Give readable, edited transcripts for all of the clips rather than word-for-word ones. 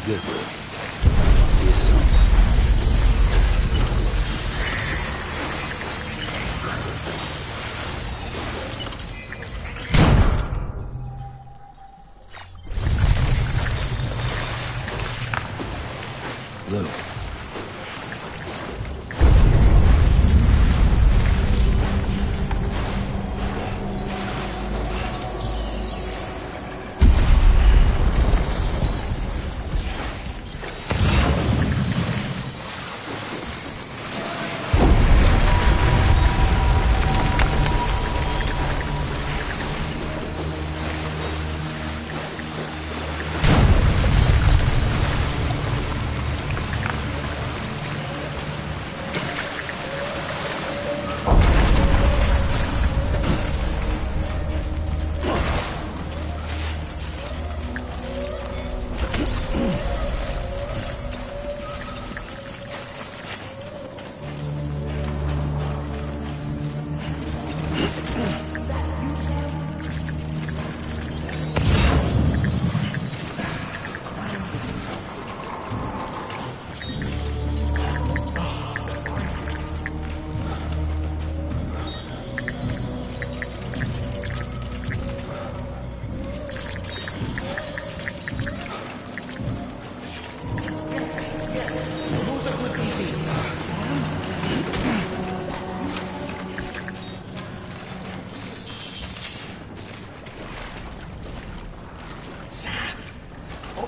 good, Lou. I'll see you soon. Lou.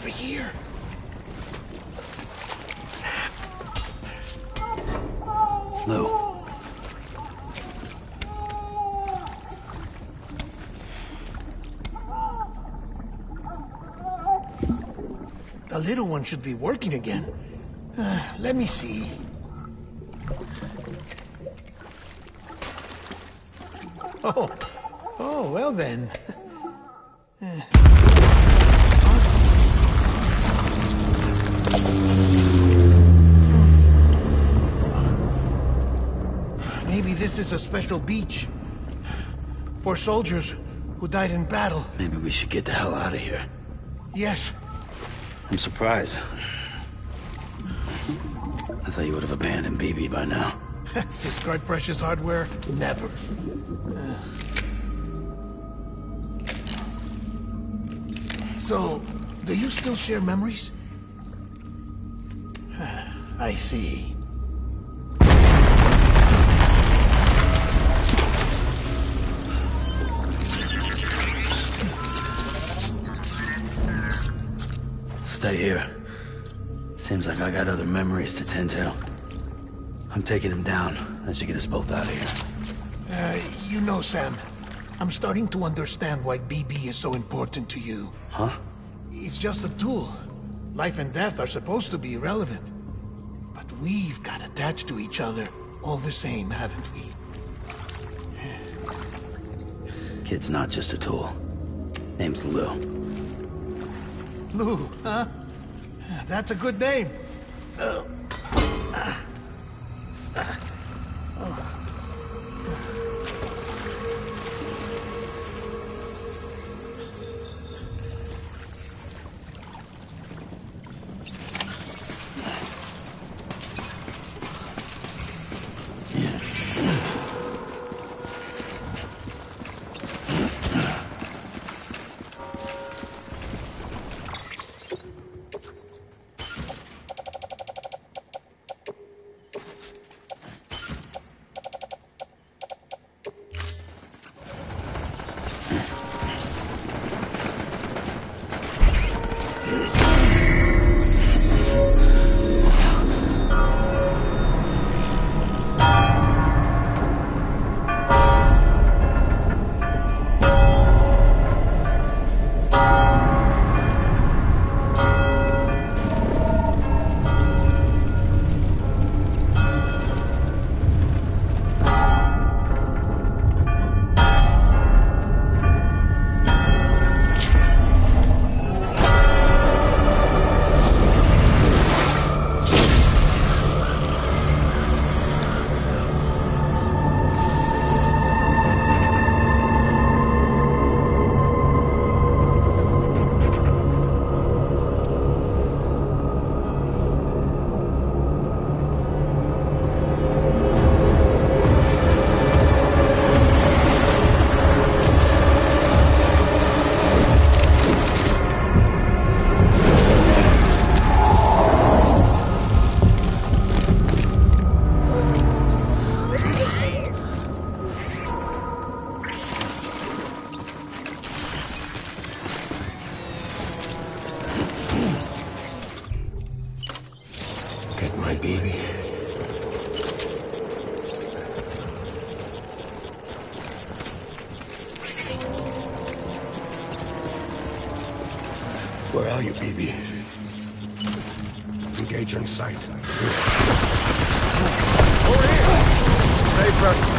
Here. Sam. Lou. The little one should be working again. Let me see. Oh, well then. Maybe this is a special beach for soldiers who died in battle. Maybe we should get the hell out of here. Yes. I'm surprised. I thought you would have abandoned BB by now. Discard precious hardware? Never. So, do you still share memories? I see. Stay here. Seems like I got other memories to tend to. I'm taking him down. That should get us both out of here. You know, Sam, I'm starting to understand why BB is so important to you. Huh? It's just a tool. Life and death are supposed to be irrelevant. But we've got attached to each other all the same, haven't we? Kid's not just a tool. Name's Lou. Lou, huh? That's a good name. value, BB. Engage on sight. Over here! Stay present.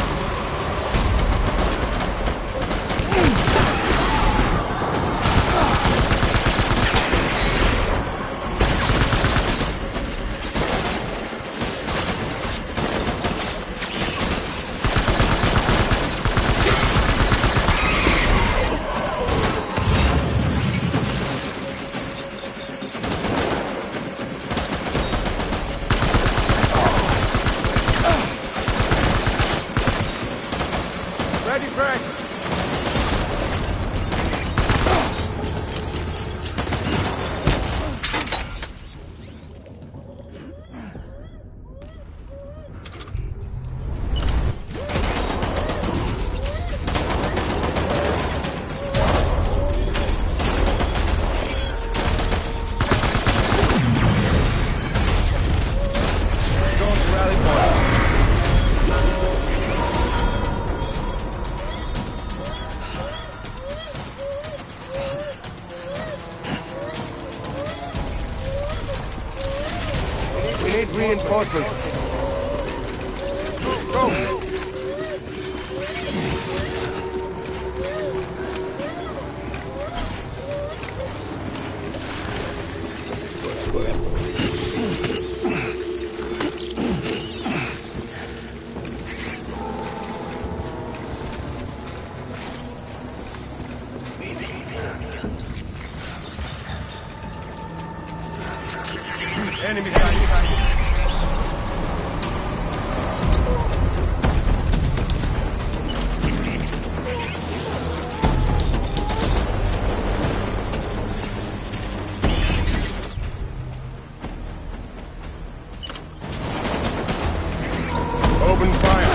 Ready, Frank? Going to rally point. We need reinforcements. Go! Enemy sighted. Open fire.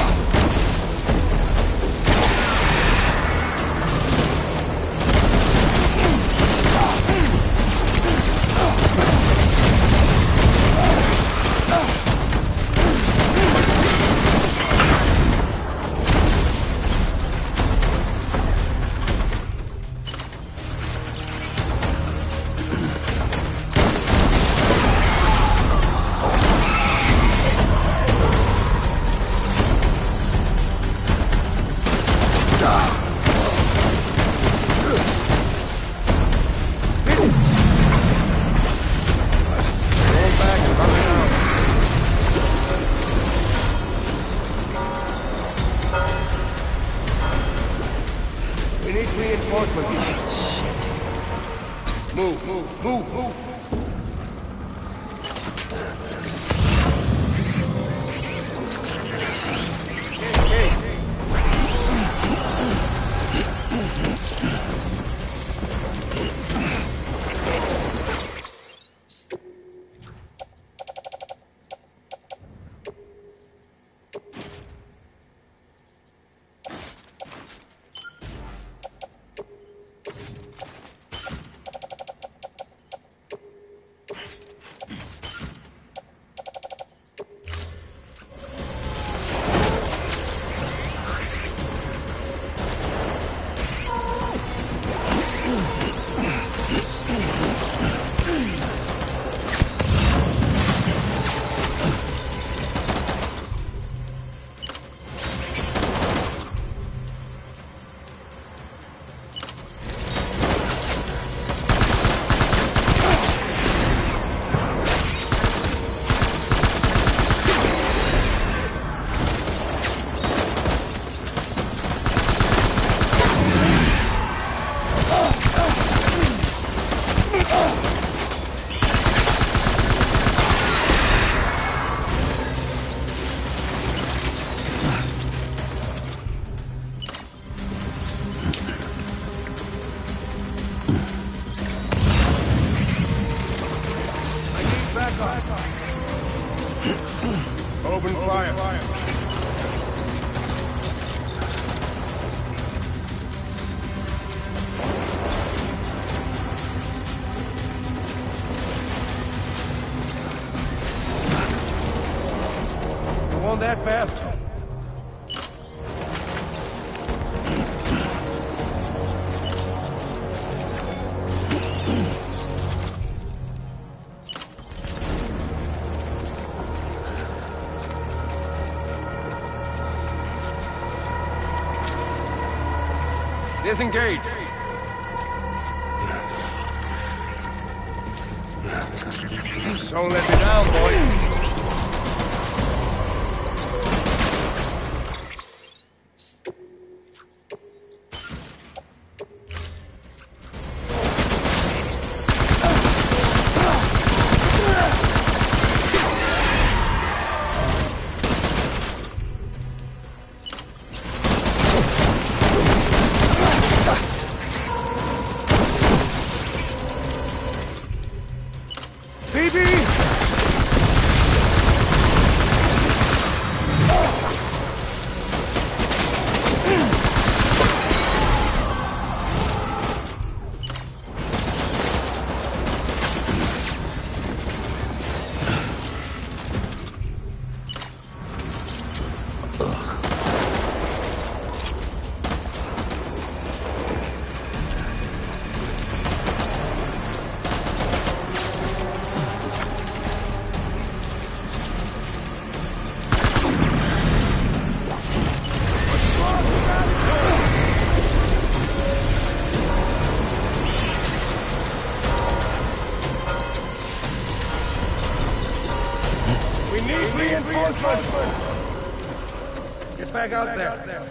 Roll back and run it out. We need reinforcements. Move. Hey. Open fire. Go on that fast. Disengage. Don't let me down, boy. Get back out there.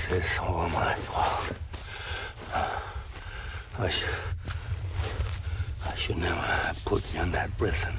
It's all my fault. I should never have put you in that prison.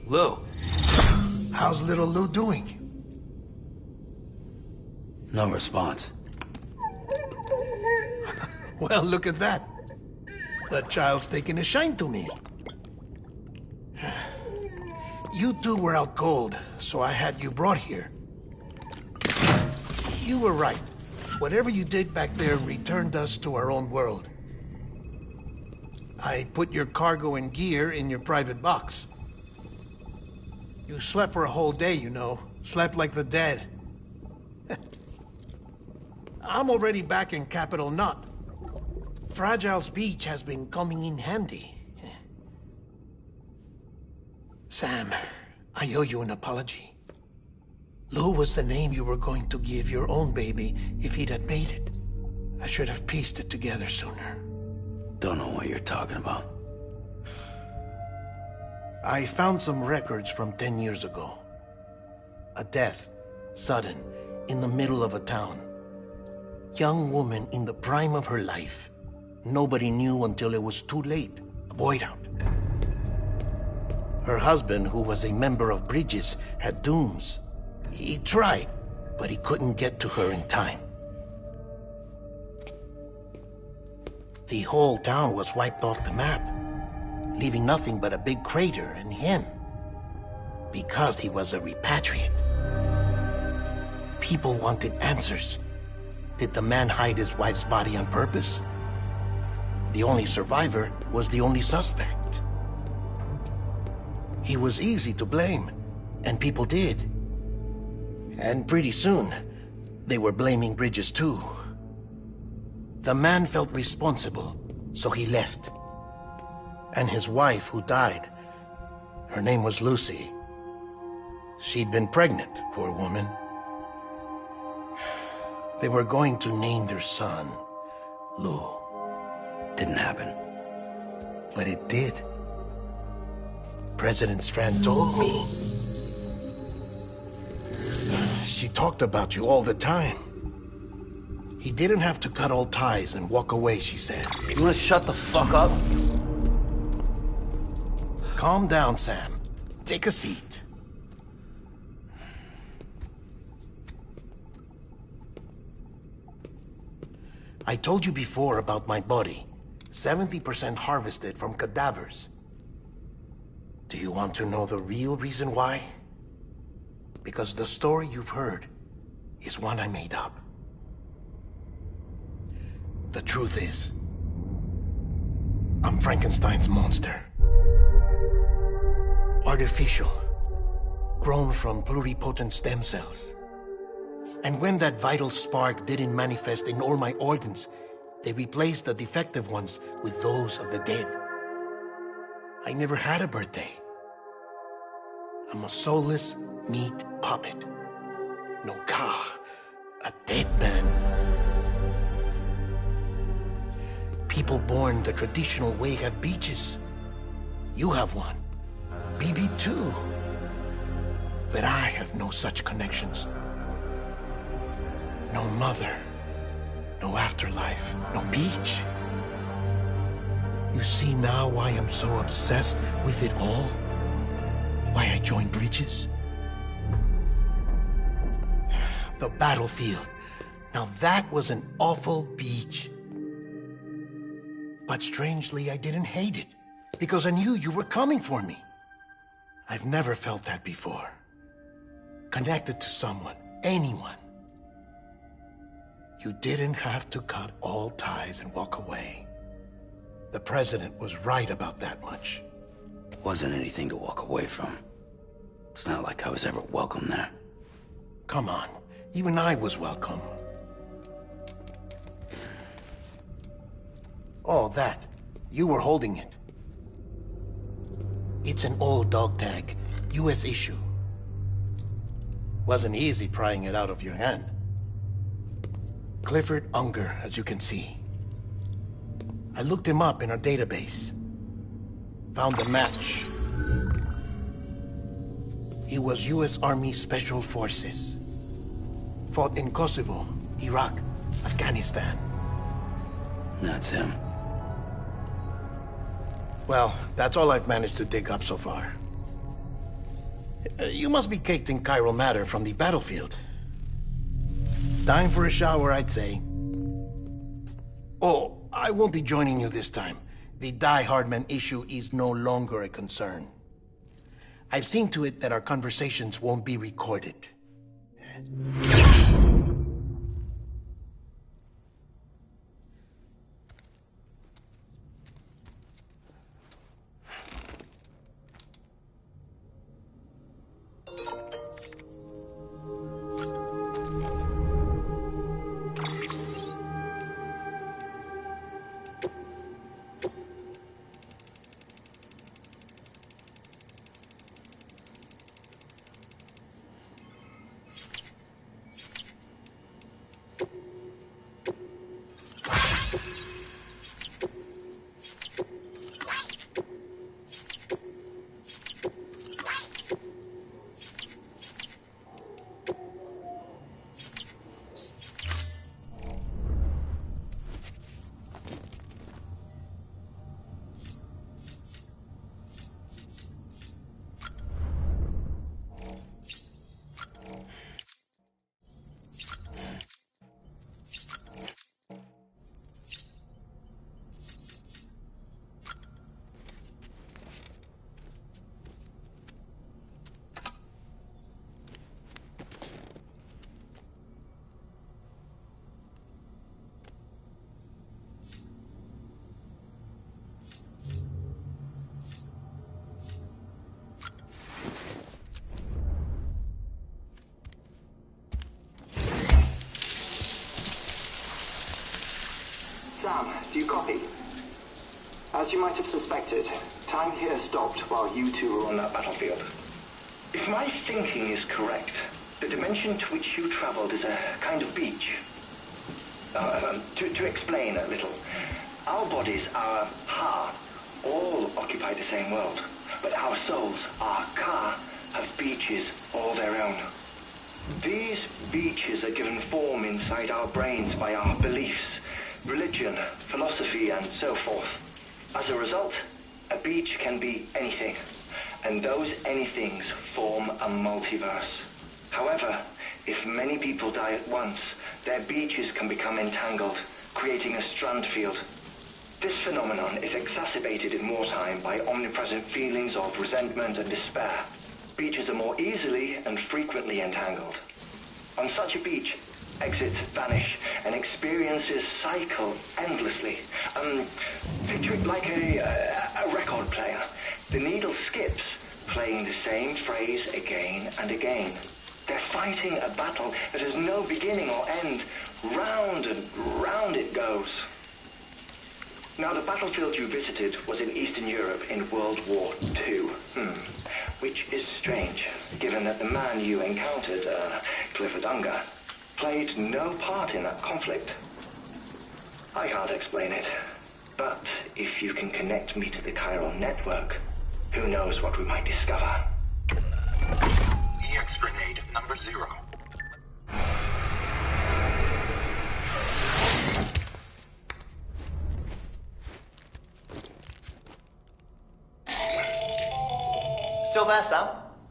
Lou. How's little Lou doing? No response. Well, look at that. The child's taking a shine to me. You two were out cold, so I had you brought here. You were right. Whatever you did back there returned us to our own world. I put your cargo and gear in your private box. You slept for a whole day, you know. Slept like the dead. I'm already back in Capital Knot. Fragile's beach has been coming in handy. Sam, I owe you an apology. Lou was the name you were going to give your own baby if he'd had made it. I should have pieced it together sooner. Don't know what you're talking about. I found some records from 10 years ago. A death, sudden, in the middle of a town. Young woman in the prime of her life. Nobody knew until it was too late. A void out. Her husband, who was a member of Bridges, had dooms. He tried, but he couldn't get to her in time. The whole town was wiped off the map, leaving nothing but a big crater and him. Because he was a repatriate. People wanted answers. Did the man hide his wife's body on purpose? The only survivor was the only suspect. He was easy to blame, and people did. And pretty soon, they were blaming Bridges too. The man felt responsible, so he left. And his wife, who died, her name was Lucy. She'd been pregnant, poor woman. They were going to name their son Lou. Didn't happen. But it did. President Strand told me. She talked about you all the time. He didn't have to cut all ties and walk away, she said. You wanna shut the fuck up? Calm down, Sam. Take a seat. I told you before about my body. 70% harvested from cadavers. Do you want to know the real reason why? Because the story you've heard is one I made up. The truth is, I'm Frankenstein's monster. Artificial, grown from pluripotent stem cells. And when that vital spark didn't manifest in all my organs, they replaced the defective ones with those of the dead. I never had a birthday. I'm a soulless meat puppet. No car, a dead man. People born the traditional way have beaches. You have one. BB too. But I have no such connections. No mother. No afterlife. No beach. You see now why I'm so obsessed with it all? Why I joined Bridges? The battlefield. Now that was an awful beach. But strangely, I didn't hate it. Because I knew you were coming for me. I've never felt that before. Connected to someone, anyone. You didn't have to cut all ties and walk away. The president was right about that much. Wasn't anything to walk away from. It's not like I was ever welcome there. Come on, even I was welcome. Oh, that. You were holding it. It's an old dog tag, US issue. Wasn't easy prying it out of your hand. Clifford Unger, as you can see. I looked him up in our database. Found a match. He was US Army Special Forces. Fought in Kosovo, Iraq, Afghanistan. That's him. Well, that's all I've managed to dig up so far. You must be caked in chiral matter from the battlefield. Time for a shower, I'd say. Oh, I won't be joining you this time. The Heartman issue is no longer a concern. I've seen to it that our conversations won't be recorded. Sam, do you copy? As you might have suspected, time here stopped while you two were on that battlefield. If my thinking is correct, the dimension to which you traveled is a kind of beach. To explain a little, our bodies, our ha, all occupy the same world, but our souls, our ka, have beaches all their own. These beaches are given form inside our brains by our beliefs, religion, philosophy, and so forth. As a result, a beach can be anything, and those anythings form a multiverse. However, if many people die at once, their beaches can become entangled, creating a strand field. This phenomenon is exacerbated in wartime by omnipresent feelings of resentment and despair. Beaches are more easily and frequently entangled. On such a beach, exits vanish, and experiences cycle endlessly. Picture it like a record player. The needle skips, playing the same phrase again and again. They're fighting a battle that has no beginning or end. Round and round it goes. Now, the battlefield you visited was in Eastern Europe in World War II. Which is strange, given that the man you encountered, Clifford, played no part in that conflict. I can't explain it, but if you can connect me to the chiral network, who knows what we might discover. EX grenade number 0. Still there, Sam?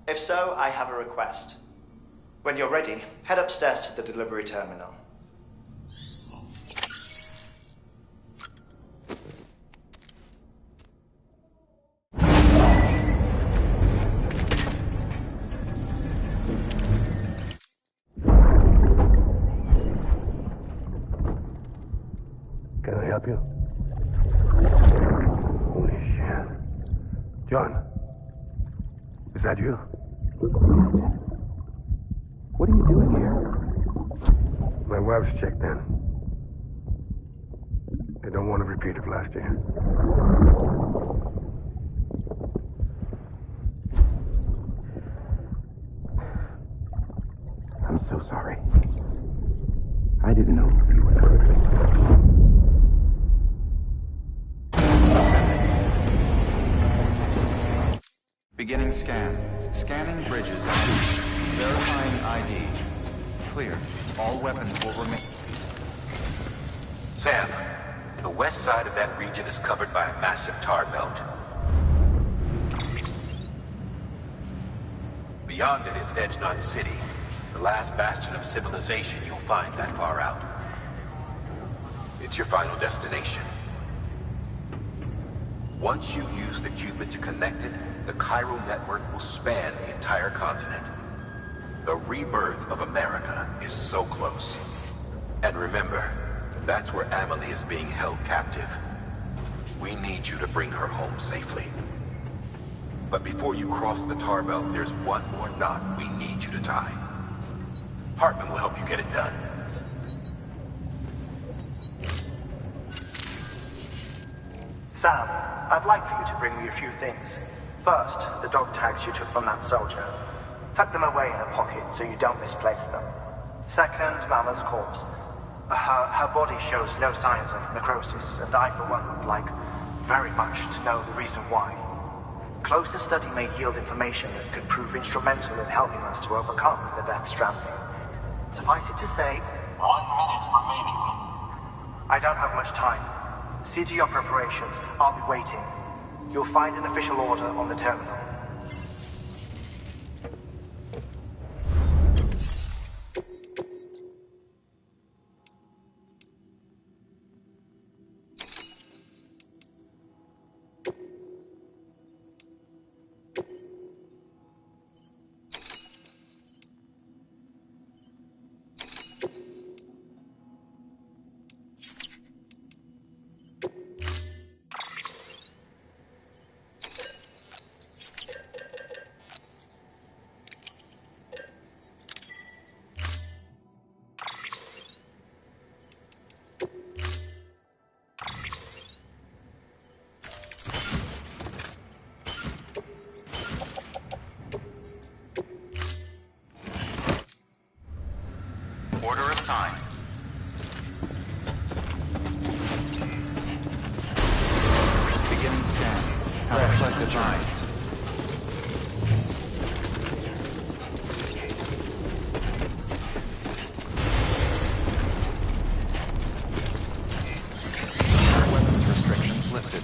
If so, I have a request. When you're ready, head upstairs to the delivery terminal. Can I help you? Holy shit. John, is that you? What are you doing here? My wife's checked in. They don't want a repeat of last year. I'm so sorry. I didn't know you were perfect. Beginning scan. Scanning bridges. Verifying ID. Clear. All weapons will remain. Sam, the west side of that region is covered by a massive tar belt. Beyond it is Edge Knot City, the last bastion of civilization you'll find that far out. It's your final destination. Once you use the Cupid to connect it, the chiral network will span the entire continent. The rebirth of America is so close. And remember, that's where Amelie is being held captive. We need you to bring her home safely. But before you cross the tar belt, there's one more knot we need you to tie. Heartman will help you get it done. Sam, I'd like for you to bring me a few things. First, the dog tags you took from that soldier. Tuck them away in a pocket so you don't misplace them. Second, Mama's corpse. Her body shows no signs of necrosis, and I, for one, would like very much to know the reason why. Closer study may yield information that could prove instrumental in helping us to overcome the Death Stranding. Suffice it to say, 1 minute remaining. I don't have much time. See to your preparations. I'll be waiting. You'll find an official order on the terminal. Order assigned. Beginning scan. As advised. Weapons restrictions lifted.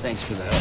Thanks for the help.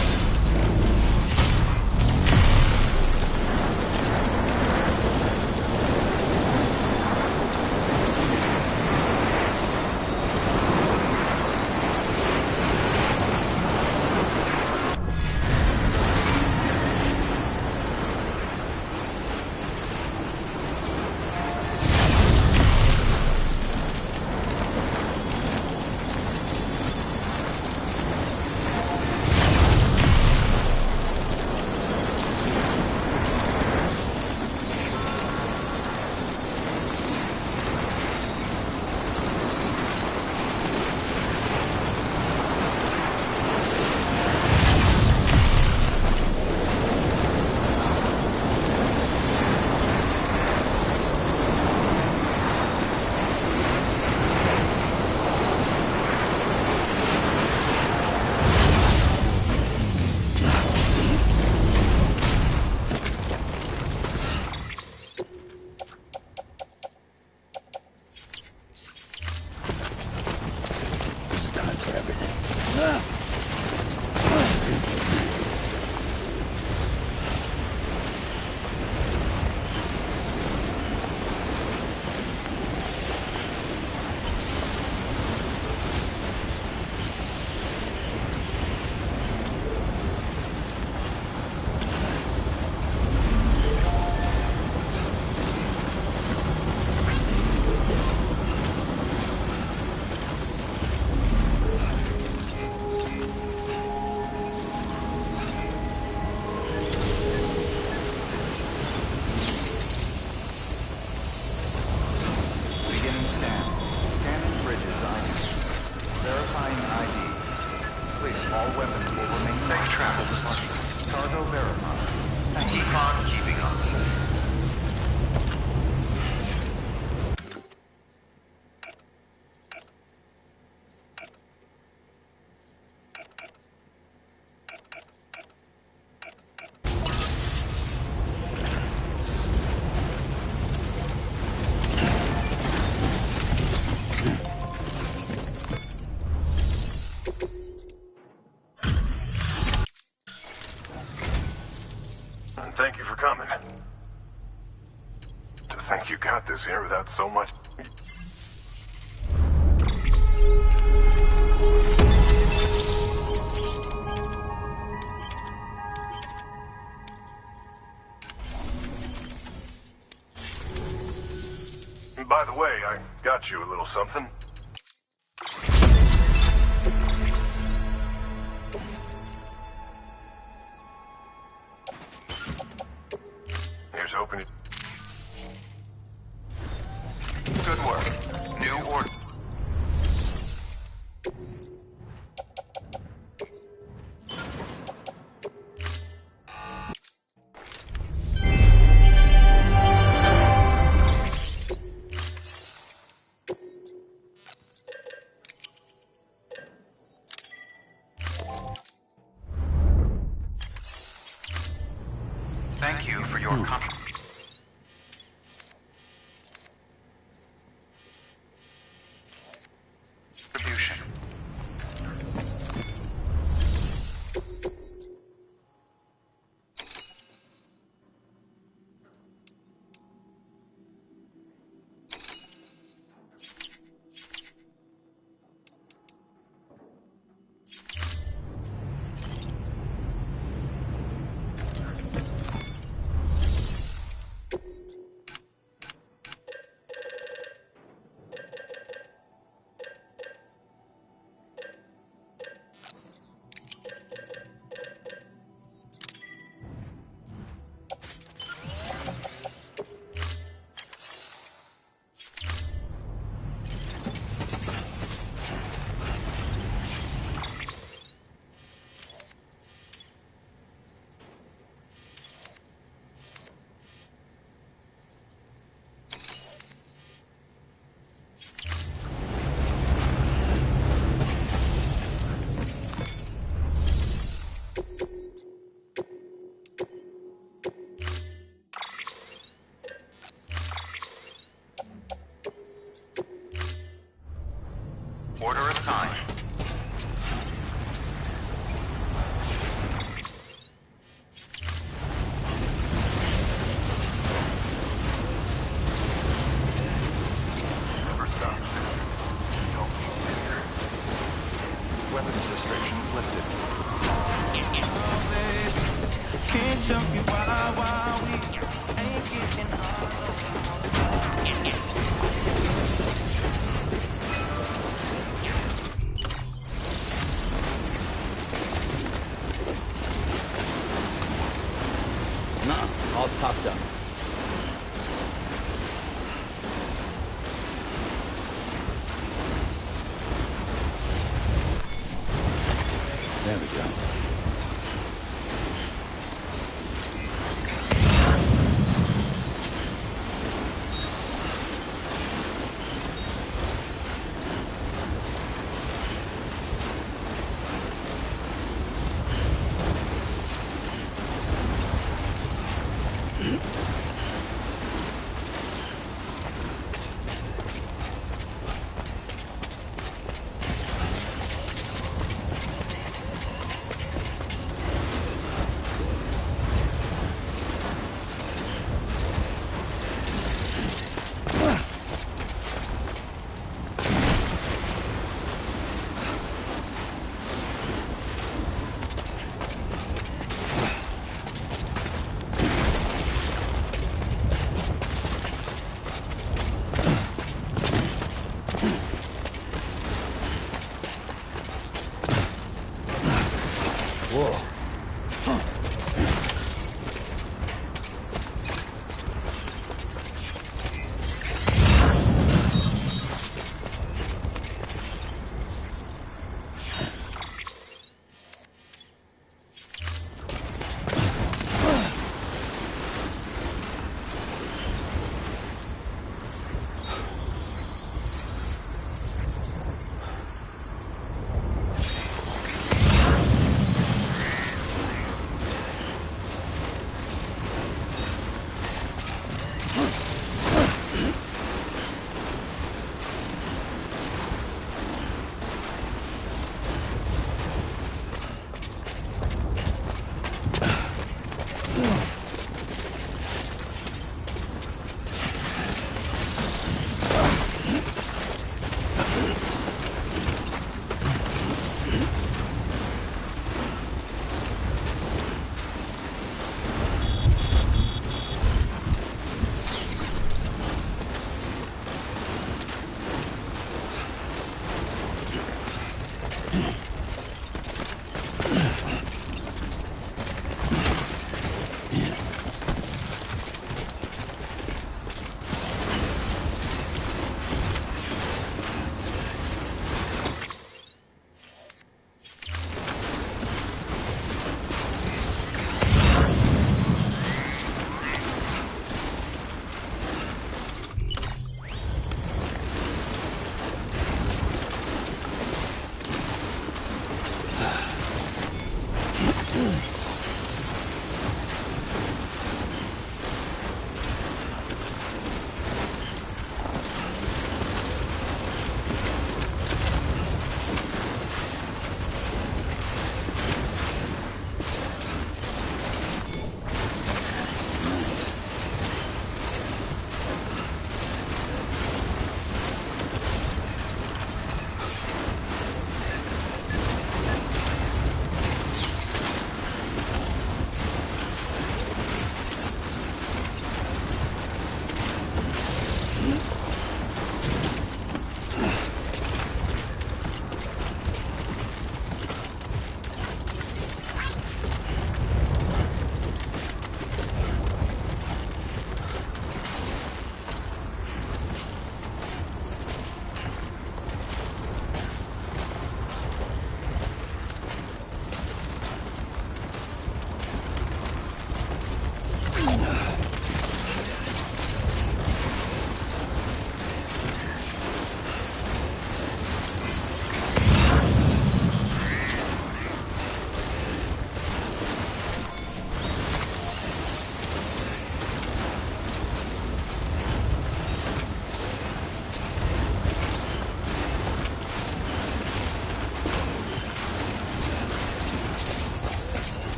Verifying ID. Clear. All weapons will remain safe. Travel. Cargo verified. Keep on keeping on. Thank you for coming. To think you got this here without so much... By the way, I got you a little something. Here's hoping it... Good work. New order. Thank you for your contribution. Order assigned. Never stops. Don't be here. Weapons restrictions lifted. Can't tell me why we ain't getting All topped up. There we go.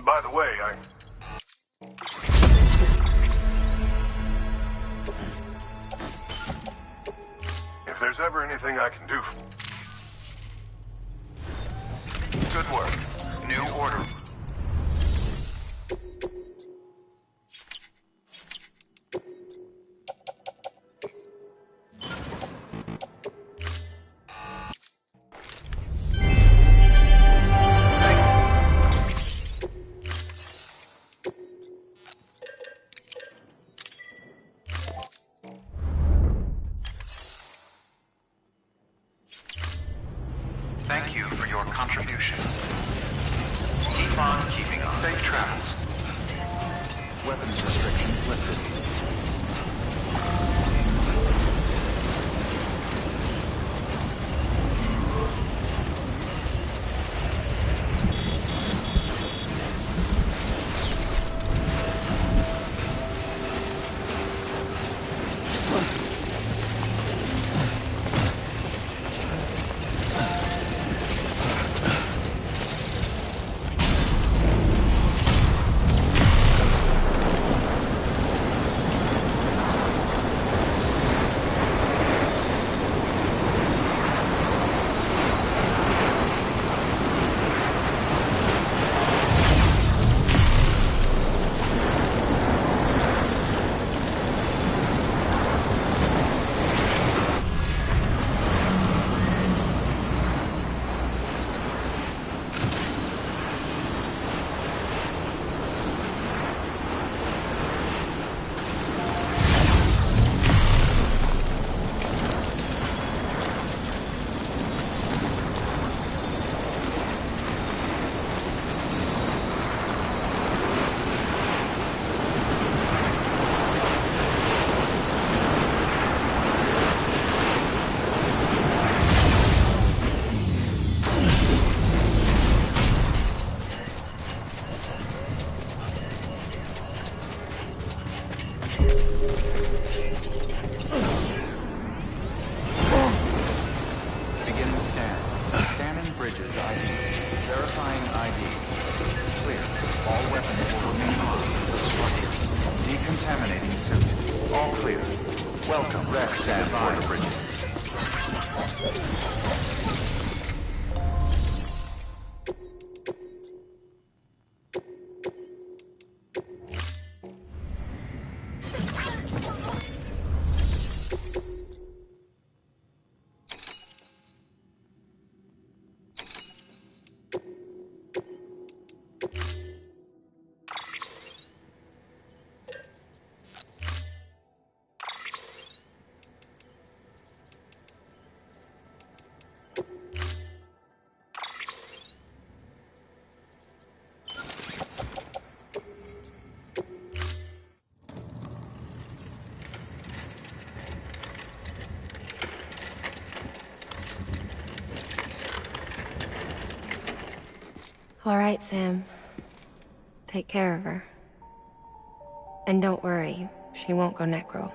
By the way, if there's ever anything I can do... Good work. New order. Thank you for your contribution. Keep on keeping on. Safe travels. Weapons restrictions lifted. Bridges ID. Verifying ID. Clear. All weapons will remain armed until structure. Decontaminating suit. All clear. Welcome. Rest and border bridges. All right, Sam. Take care of her. And don't worry, she won't go necro.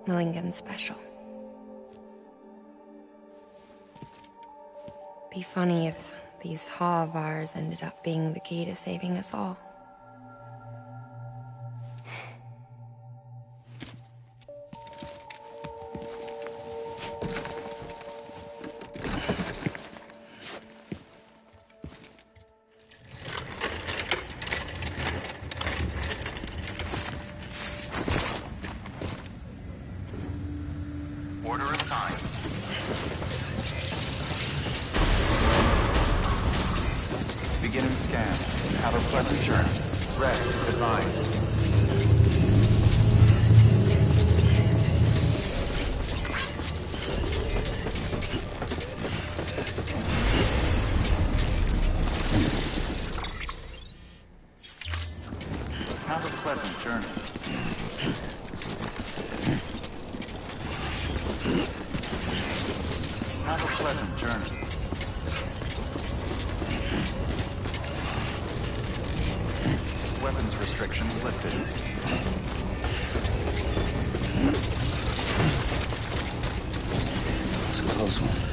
Milligan's special. Be funny if these Ha of ours ended up being the key to saving us all. Order assigned. Beginning scan. Have a pleasant journey. Rest is advised. Have a pleasant journey. Have a pleasant journey. weapons restrictions lifted. That's a close one.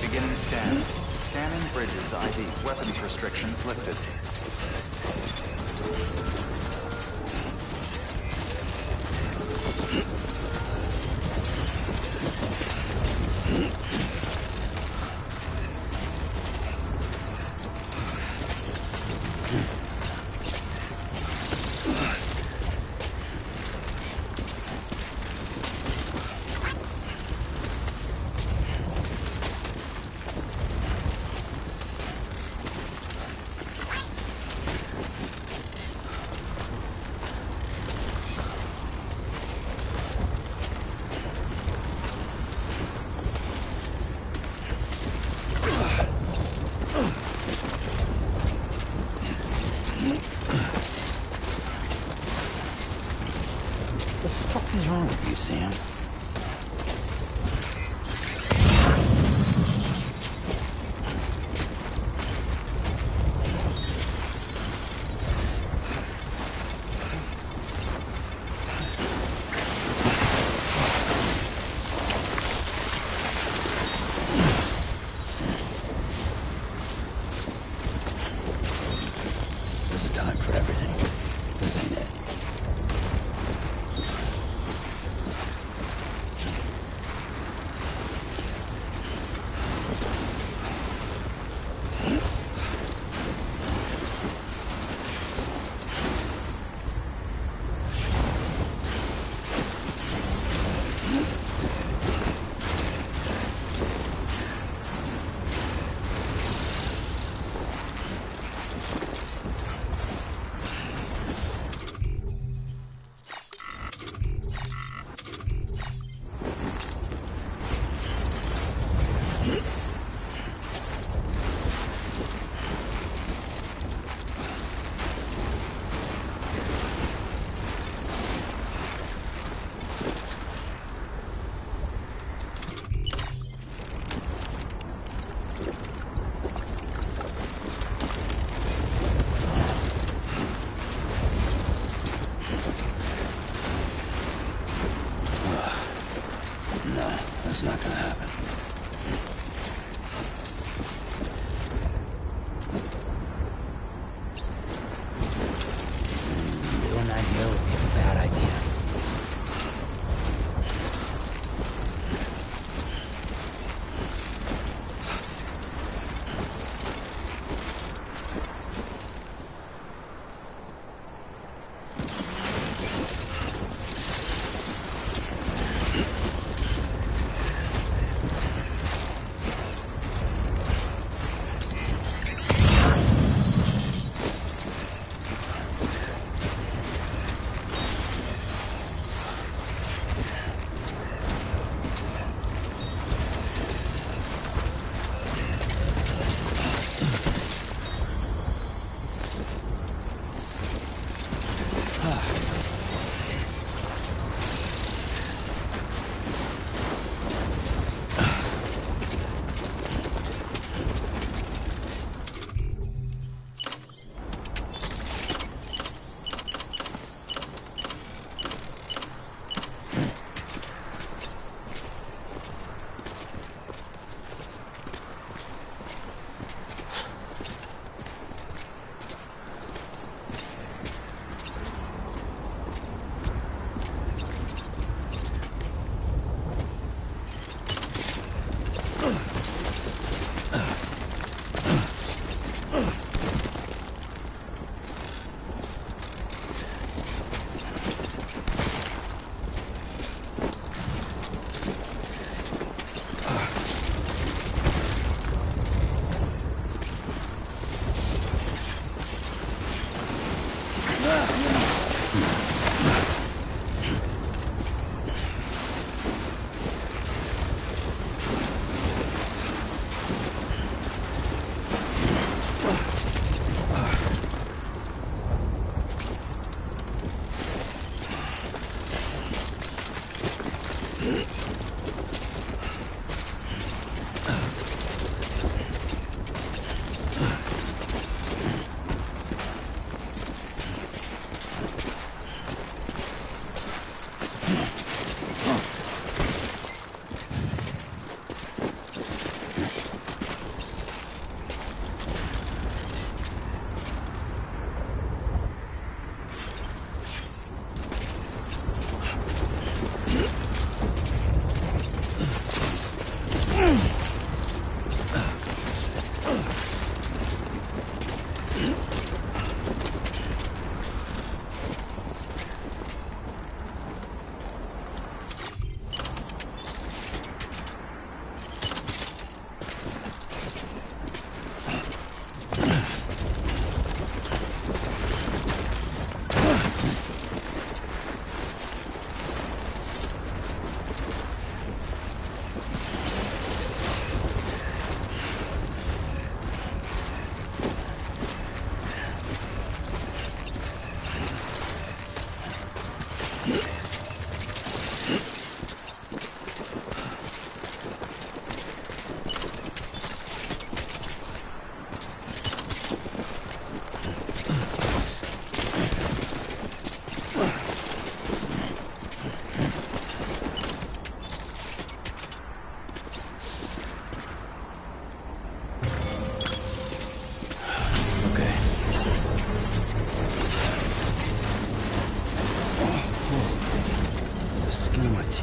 Beginning scan. Scanning bridges ID. Weapons restrictions lifted. What's wrong with you, Sam? There's a time for everything. This ain't it.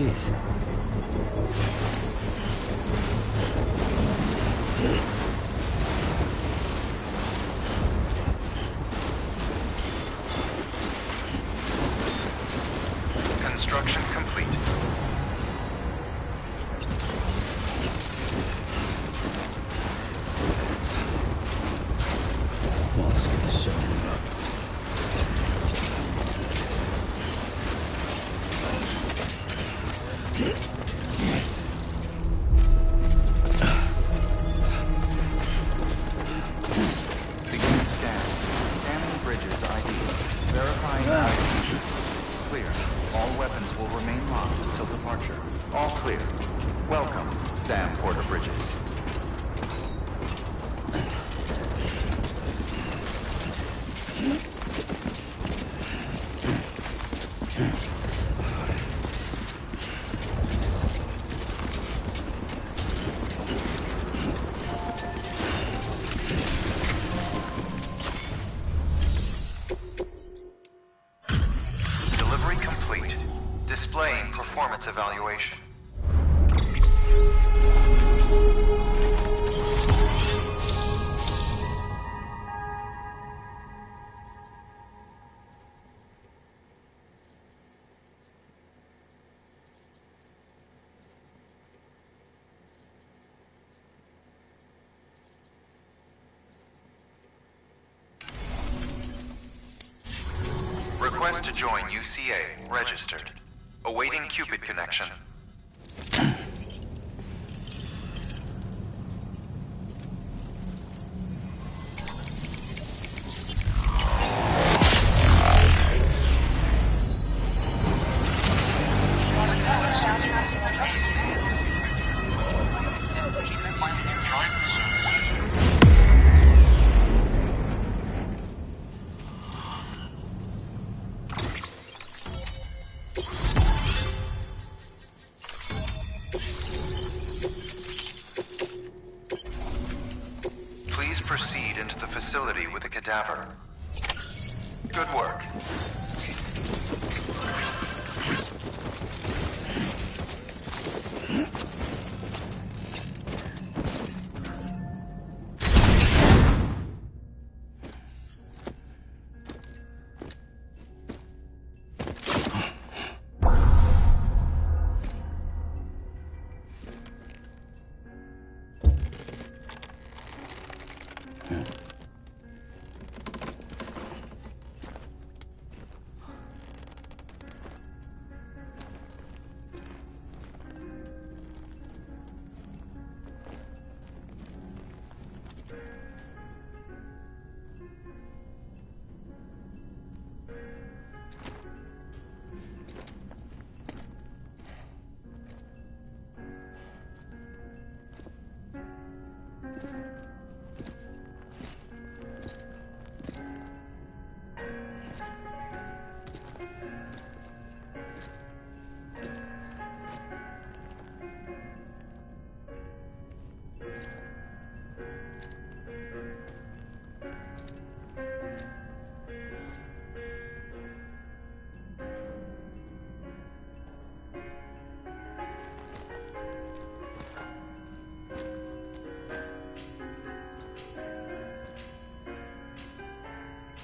teeth. Construction complete. Well, let's get this show moved up. Beginning scan. Scanning bridges ID. Verifying ID. Clear. All weapons will remain locked until departure. All clear. Welcome, Sam Porter Bridges. Delivery complete. Displaying performance evaluation. Request to join UCA. Registered. Awaiting Cupid connection. Please proceed into the facility with the cadaver. Good work.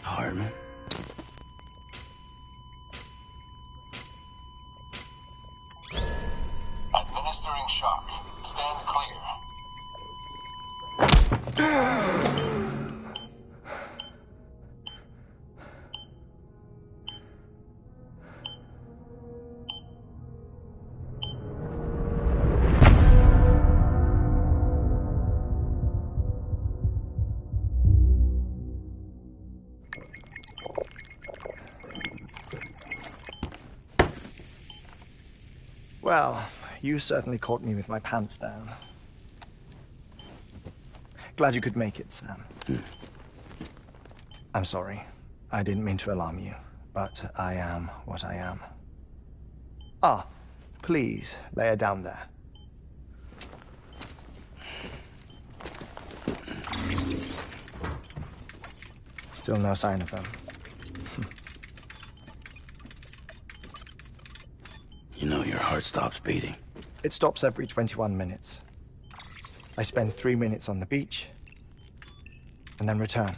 Heartman. Administering shock. Stand clear. Well, you certainly caught me with my pants down. Glad you could make it, Sam. I'm sorry. I didn't mean to alarm you, but I am what I am. Ah, please, lay her down there. Still no sign of them. You know your heart heart stops beating? It stops every 21 minutes. I spend 3 minutes on the beach, and then return.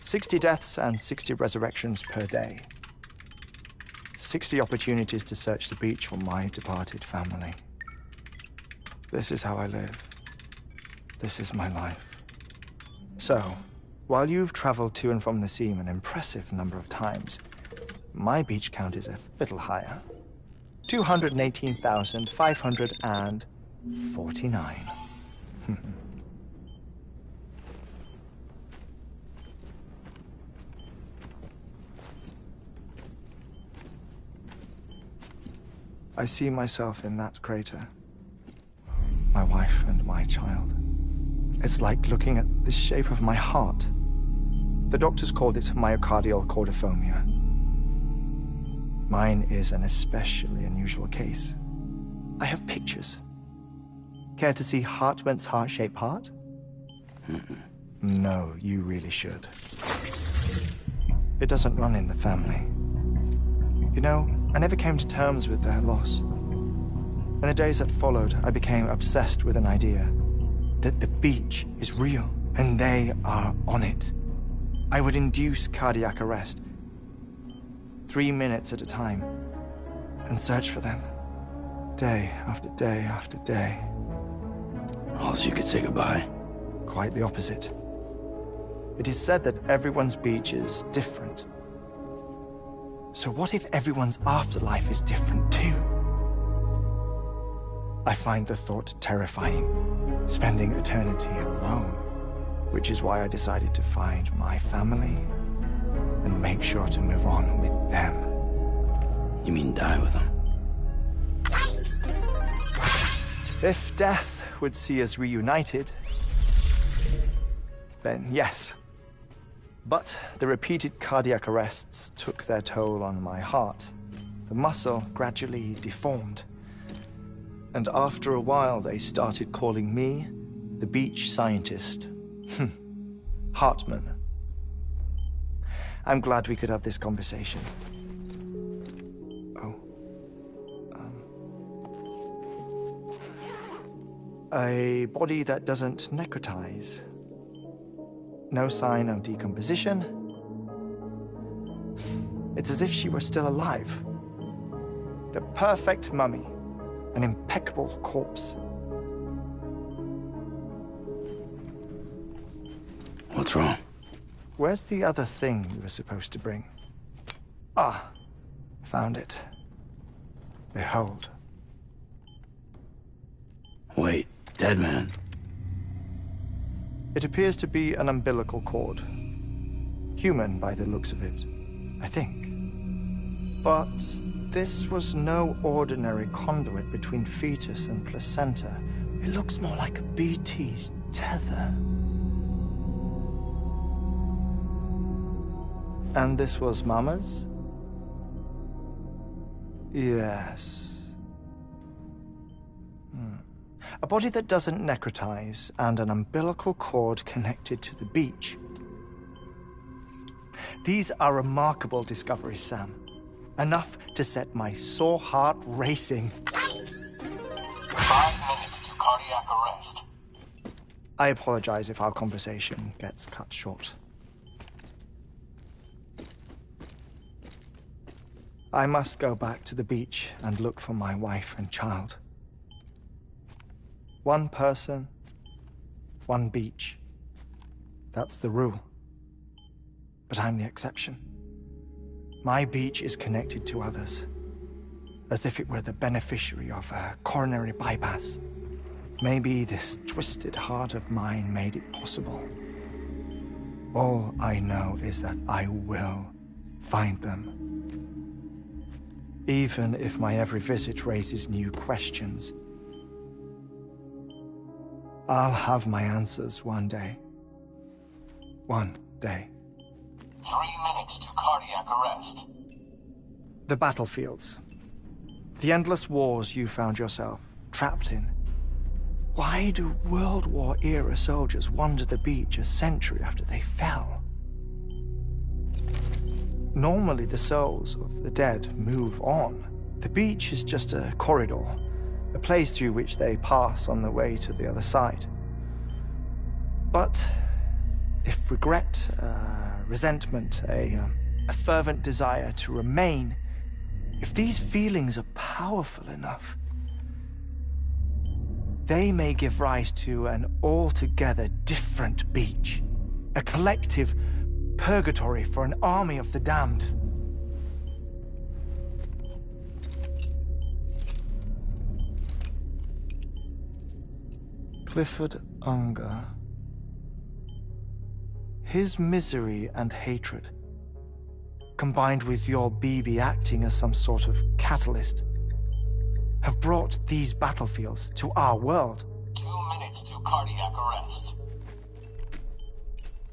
60 deaths and 60 resurrections per day. 60 opportunities to search the beach for my departed family. This is how I live. This is my life. So, while you've traveled to and from the sea an impressive number of times, my beach count is a little higher. 218,549. I see myself in that crater. My wife and my child. It's like looking at the shape of my heart. The doctors called it myocardial cordiformia. Mine is an especially unusual case. I have pictures. Care to see Heartman's heart-shaped heart? No, you really should. It doesn't run in the family. You know, I never came to terms with their loss. In the days that followed, I became obsessed with an idea that the beach is real, and they are on it. I would induce cardiac arrest, 3 minutes at a time, and search for them, day after day after day. Also, you could say goodbye. Quite the opposite. It is said that everyone's beach is different. So what if everyone's afterlife is different too? I find the thought terrifying, spending eternity alone, which is why I decided to find my family and make sure to move on with them. You mean die with them? If death would see us reunited, then yes. But the repeated cardiac arrests took their toll on my heart. The muscle gradually deformed. And after a while, they started calling me the beach scientist. Heartman. I'm glad we could have this conversation. A body that doesn't necrotize. No sign of decomposition. It's as if she were still alive. The perfect mummy. An impeccable corpse. What's wrong? Where's the other thing you were supposed to bring? Ah, found it. Behold. Wait, dead man? It appears to be an umbilical cord. Human by the looks of it, I think. But this was no ordinary conduit between fetus and placenta. It looks more like a BT's tether. And this was Mama's? Yes. A body that doesn't necrotize, and an umbilical cord connected to the beach. These are remarkable discoveries, Sam. Enough to set my sore heart racing. 5 minutes to cardiac arrest. I apologize if our conversation gets cut short. I must go back to the beach and look for my wife and child. One person, one beach. That's the rule. But I'm the exception. My beach is connected to others, as if it were the beneficiary of a coronary bypass. Maybe this twisted heart of mine made it possible. All I know is that I will find them. Even if my every visit raises new questions, I'll have my answers one day. One day. 3 minutes to cardiac arrest. The battlefields. The endless wars you found yourself trapped in. Why do World War-era soldiers wander the beach a century after they fell? Normally, the souls of the dead move on. The beach is just a corridor, a place through which they pass on the way to the other side. But if regret, resentment, a fervent desire to remain, if these feelings are powerful enough, they may give rise to an altogether different beach, a collective purgatory for an army of the damned. Clifford Unger. His misery and hatred, combined with your BB acting as some sort of catalyst, have brought these battlefields to our world. 2 minutes to cardiac arrest.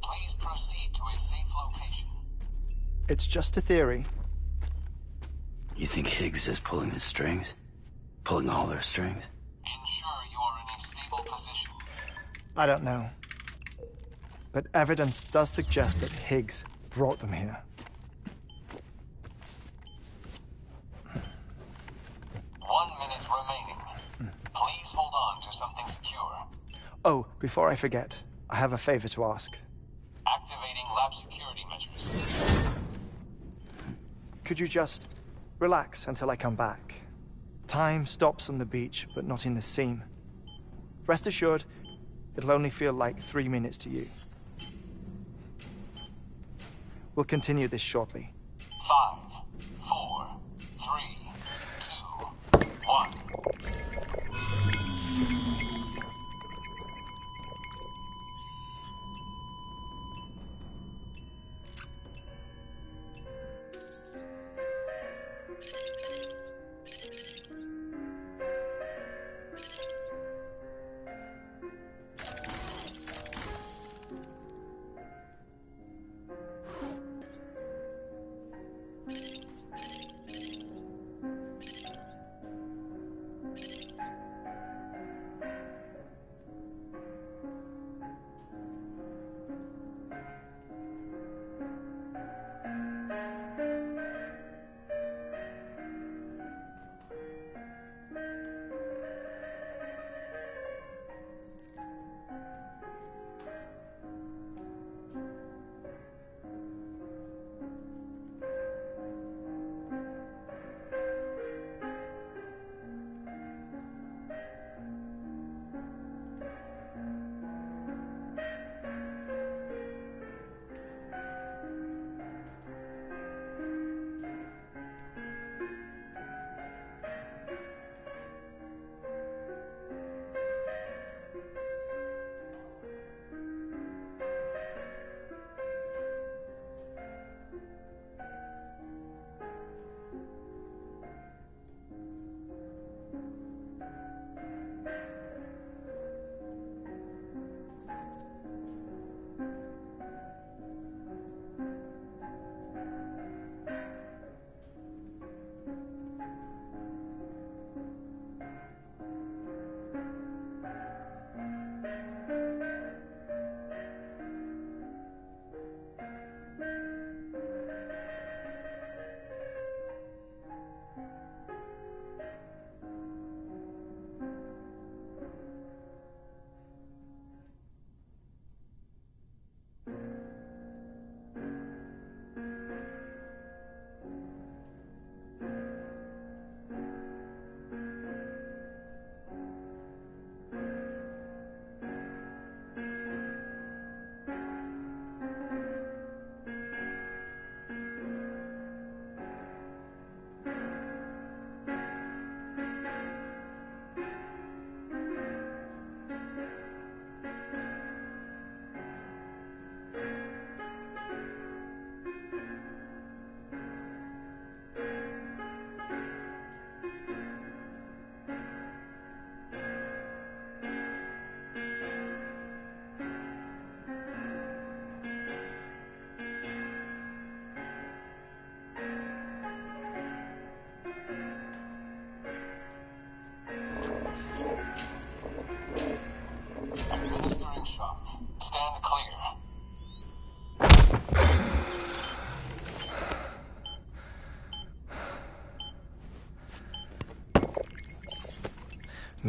Please proceed to a safe location. It's just a theory. You think Higgs is pulling the strings? Pulling all their strings? Ensure you are in a stable position. I don't know. But evidence does suggest that Higgs brought them here. 1 minute remaining. Please hold on to something secure. Oh, before I forget, I have a favor to ask. Activating lab security measures. Could you just relax until I come back? Time stops on the beach, but not in the scene. Rest assured, it'll only feel like 3 minutes to you. We'll continue this shortly. 5, 4, 3, 2, 1.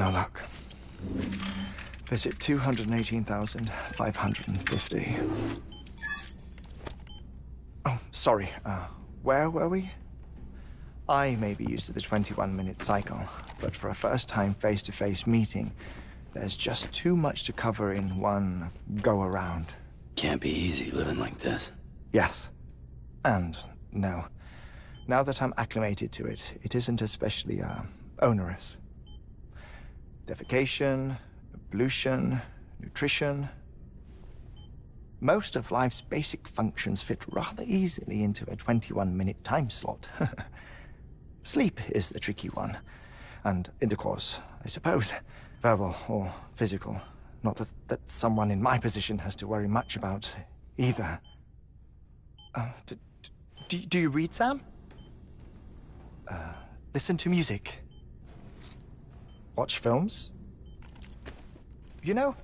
No luck. Visit 218,550. Oh, sorry. Where were we? I may be used to the 21-minute cycle, but for a first-time face-to-face meeting, there's just too much to cover in one go-around. Can't be easy living like this. Yes. And no. Now that I'm acclimated to it, it isn't especially, onerous. Defecation, pollution, nutrition. Most of life's basic functions fit rather easily into a 21-minute time slot. Sleep is the tricky one. And intercourse, I suppose. Verbal or physical. Not that someone in my position has to worry much about either. Do you read, Sam? Listen to music. Watch films. You know,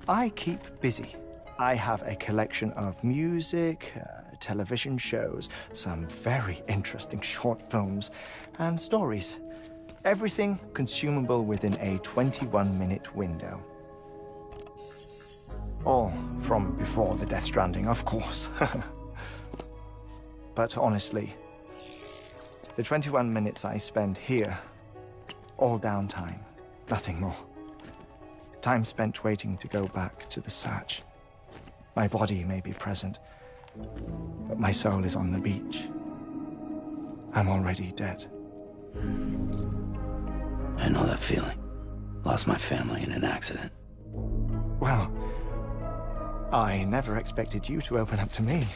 I keep busy. I have a collection of music, television shows, some very interesting short films, and stories. Everything consumable within a 21-minute window. All from before the Stranding, of course. But honestly, the 21 minutes I spend here, all downtime, nothing more. Time spent waiting to go back to the search. My body may be present, but my soul is on the beach. I'm already dead. I know that feeling. Lost my family in an accident. Well, I never expected you to open up to me.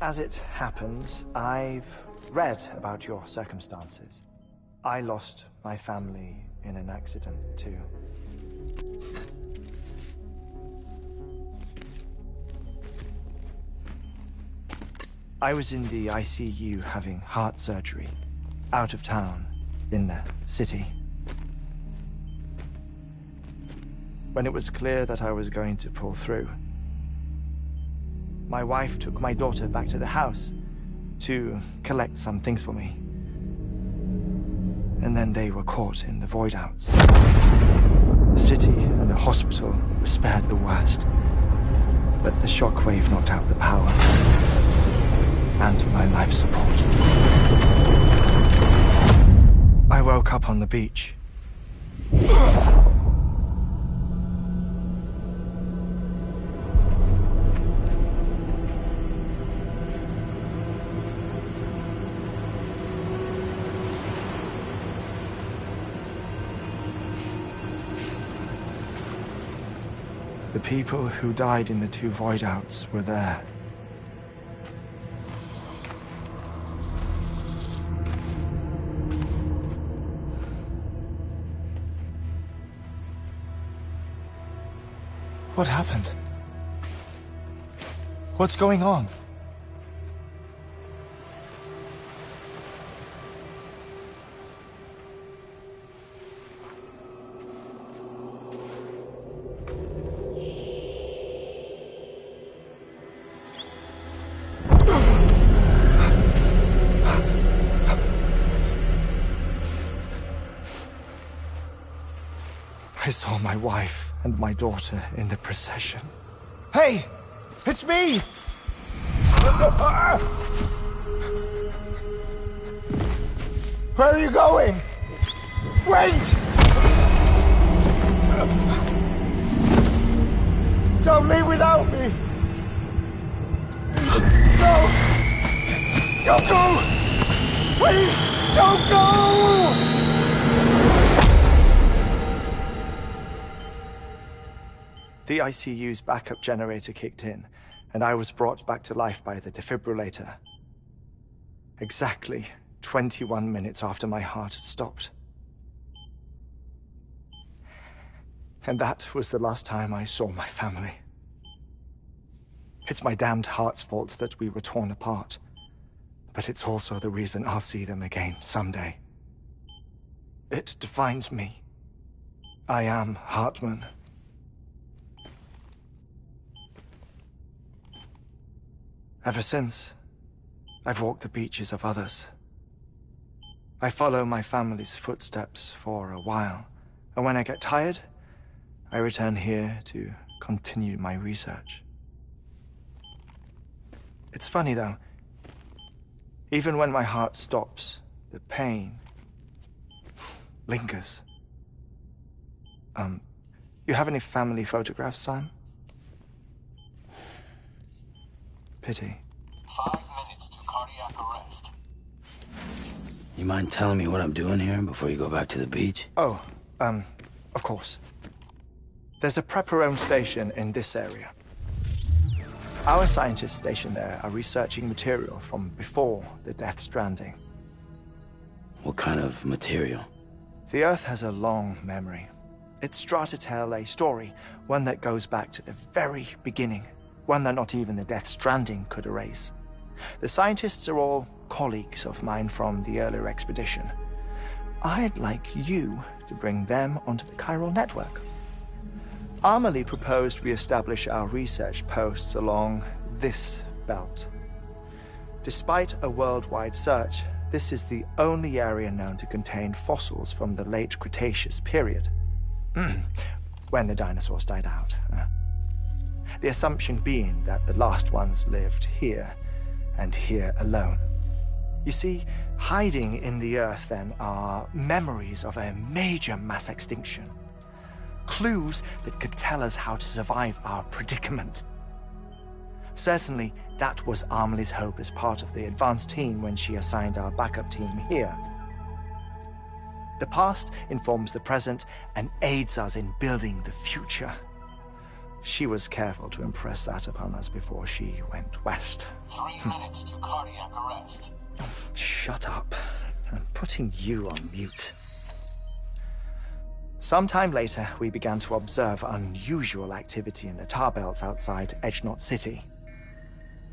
As it happens, I've read about your circumstances. I lost my family in an accident, too. I was in the ICU having heart surgery, out of town, in the city. When it was clear that I was going to pull through, my wife took my daughter back to the house to collect some things for me. And then they were caught in the void-outs. The city and the hospital were spared the worst, but the shockwave knocked out the power and my life support. I woke up on the beach. The people who died in the two void-outs were there. What happened? What's going on? I saw my wife and my daughter in the procession. Hey! It's me! Where are you going? Wait! Don't leave without me! No! Don't go! Please, don't go! The ICU's backup generator kicked in, and I was brought back to life by the defibrillator. Exactly 21 minutes after my heart had stopped. And that was the last time I saw my family. It's my damned heart's fault that we were torn apart, but it's also the reason I'll see them again someday. It defines me. I am Heartman. Ever since, I've walked the beaches of others, I follow my family's footsteps for a while, and when I get tired, I return here to continue my research. It's funny, though. Even when my heart stops, the pain lingers. You have any family photographs, Sam? Pity. 5 minutes to cardiac arrest. You mind telling me what I'm doing here before you go back to the beach? Oh, of course. There's a Prepperone station in this area. Our scientists stationed there are researching material from before the Death Stranding. What kind of material? The Earth has a long memory. It's trying to tell a story, one that goes back to the very beginning, one that not even the Death Stranding could erase. The scientists are all colleagues of mine from the earlier expedition. I'd like you to bring them onto the chiral network. Amelie proposed we establish our research posts along this belt. Despite a worldwide search, this is the only area known to contain fossils from the late Cretaceous period, when the dinosaurs died out. The assumption being that the last ones lived here, and here alone. You see, hiding in the Earth, then, are memories of a major mass extinction. Clues that could tell us how to survive our predicament. Certainly, that was Amelie's hope as part of the advanced team when she assigned our backup team here. The past informs the present and aids us in building the future. She was careful to impress that upon us before she went west. 3 minutes to cardiac arrest. Shut up. I'm putting you on mute. Sometime later, we began to observe unusual activity in the tar belts outside Edgenot City.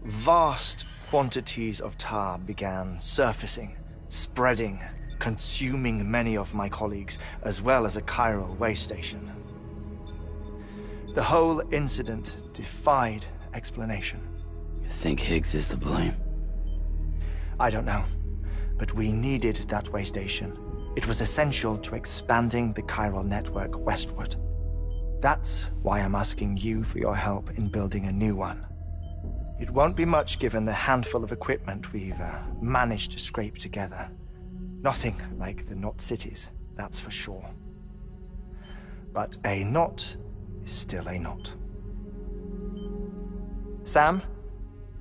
Vast quantities of tar began surfacing, spreading, consuming many of my colleagues, as well as a chiral way station. The whole incident defied explanation. You think Higgs is to blame? I don't know, but we needed that way station. It was essential to expanding the chiral network westward. That's why I'm asking you for your help in building a new one. It won't be much given the handful of equipment we've managed to scrape together. Nothing like the knot cities, that's for sure. But a knot is still a knot. Sam,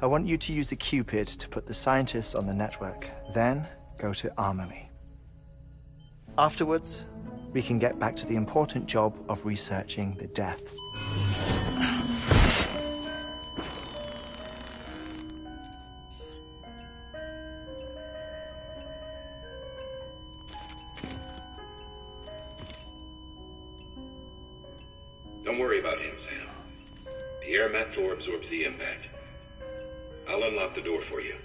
I want you to use the Cupid to put the scientists on the network, then go to Amelie. Afterwards, we can get back to the important job of researching the deaths. Don't worry about him, Sam. The air mat floor absorbs the impact. I'll unlock the door for you.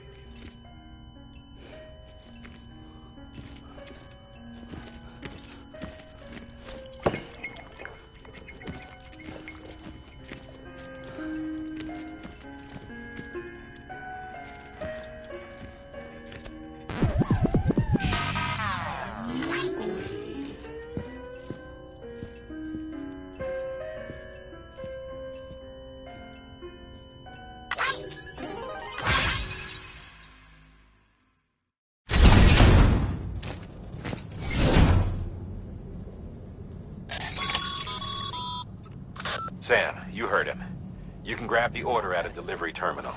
Sam, you heard him. You can grab the order at a delivery terminal.